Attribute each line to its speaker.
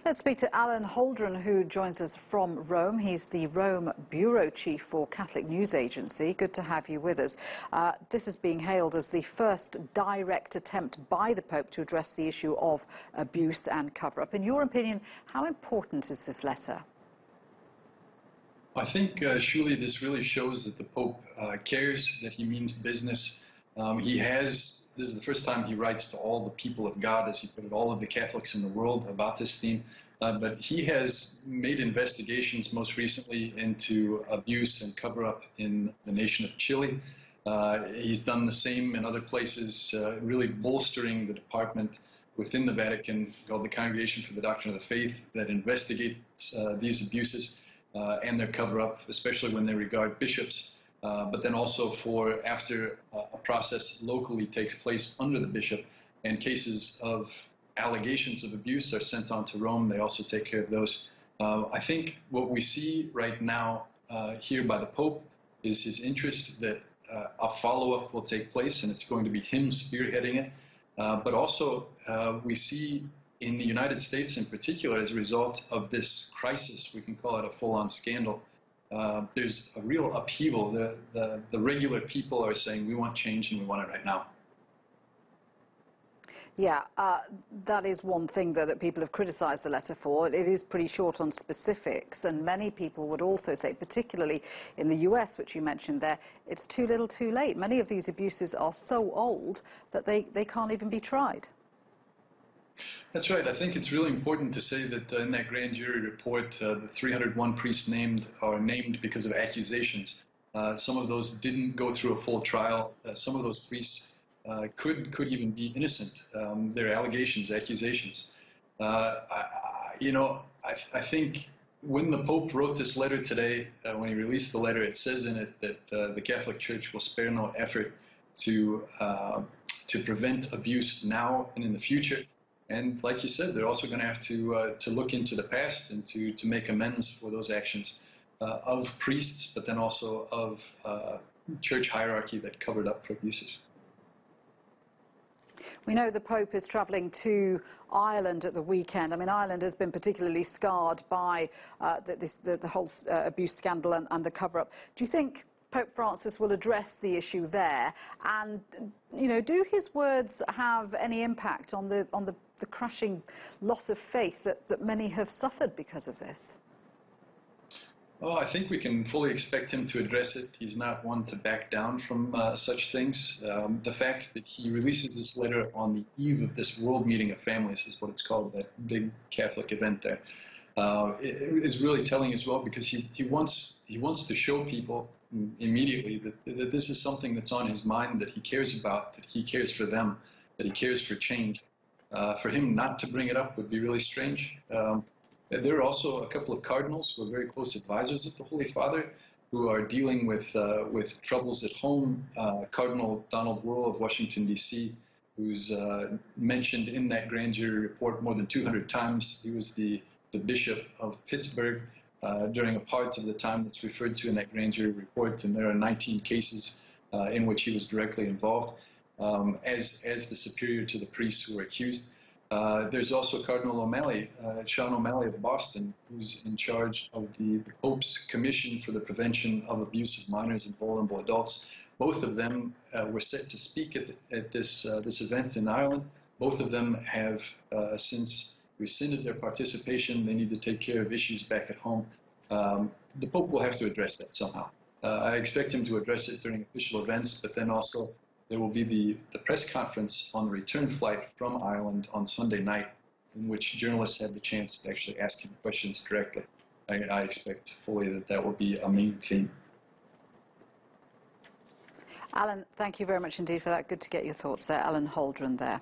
Speaker 1: Let's speak to Alan Holdren, who joins us from Rome. He's the Rome Bureau Chief for Catholic News Agency. Good to have you with us. This is being hailed as the first direct attempt by the Pope to address the issue of abuse and cover-up. In your opinion, how important is this letter?
Speaker 2: I think, surely this really shows that the Pope cares, that he means business. This is the first time he writes to all the people of God, as he put it, all of the Catholics in the world about this theme. But he has made investigations most recently into abuse and cover-up in the nation of Chile. He's done the same in other places, really bolstering the department within the Vatican called the Congregation for the Doctrine of the Faith that investigates these abuses and their cover-up, especially when they regard bishops. But then also for after a process locally takes place under the bishop and cases of allegations of abuse are sent on to Rome, they also take care of those. I think what we see right now here by the Pope is his interest that a follow-up will take place, and it's going to be him spearheading it. But also we see in the United States in particular, as a result of this crisis, we can call it a full-on scandal, there's a real upheaval. The regular people are saying, we want change and we want it right now.
Speaker 1: Yeah, that is one thing, though, that people have criticised the letter for. It is pretty short on specifics, and many people would also say, particularly in the US, which you mentioned there, it's too little too late. Many of these abuses are so old that they can't even be tried.
Speaker 2: That's right. I think it's really important to say that in that grand jury report, the 301 priests named are named because of accusations. Some of those didn't go through a full trial. Some of those priests could even be innocent. They're allegations, accusations. I think when the Pope wrote this letter today, when he released the letter, it says in it that the Catholic Church will spare no effort to prevent abuse now and in the future. And like you said, they're also going to have to look into the past and to make amends for those actions of priests, but then also of church hierarchy that covered up for abuses.
Speaker 1: We know the Pope is travelling to Ireland at the weekend. I mean, Ireland has been particularly scarred by the whole abuse scandal and the cover-up. Do you think Pope Francis will address the issue there? And, you know, do his words have any impact on the crashing loss of faith that many have suffered because of this?
Speaker 2: Oh, I think we can fully expect him to address it. He's not one to back down from such things. The fact that he releases this letter on the eve of this World Meeting of Families is what it's called, that big Catholic event there. It is really telling as well, because he wants to show people immediately that this is something that's on his mind, that he cares about, that he cares for them, that he cares for change. For him not to bring it up would be really strange. There are also a couple of cardinals who are very close advisors of the Holy Father who are dealing with troubles at home. Cardinal Donald Wuerl of Washington, D.C., who's mentioned in that grand jury report more than 200 times. He was the bishop of Pittsburgh during a part of the time that's referred to in that grand jury report, and there are 19 cases in which he was directly involved as the superior to the priests who were accused. There's also Cardinal O'Malley, Sean O'Malley of Boston, who's in charge of the Pope's Commission for the Prevention of Abuse of Minors and Vulnerable Adults. Both of them were set to speak at this event in Ireland. Both of them have since rescinded their participation. They need to take care of issues back at home. The Pope will have to address that somehow. I expect him to address it during official events, but then also there will be the press conference on the return flight from Ireland on Sunday night, in which journalists have the chance to actually ask him questions directly. I expect fully that will be a main theme.
Speaker 1: Alan, thank you very much indeed for that. Good to get your thoughts there. Alan Holdren there.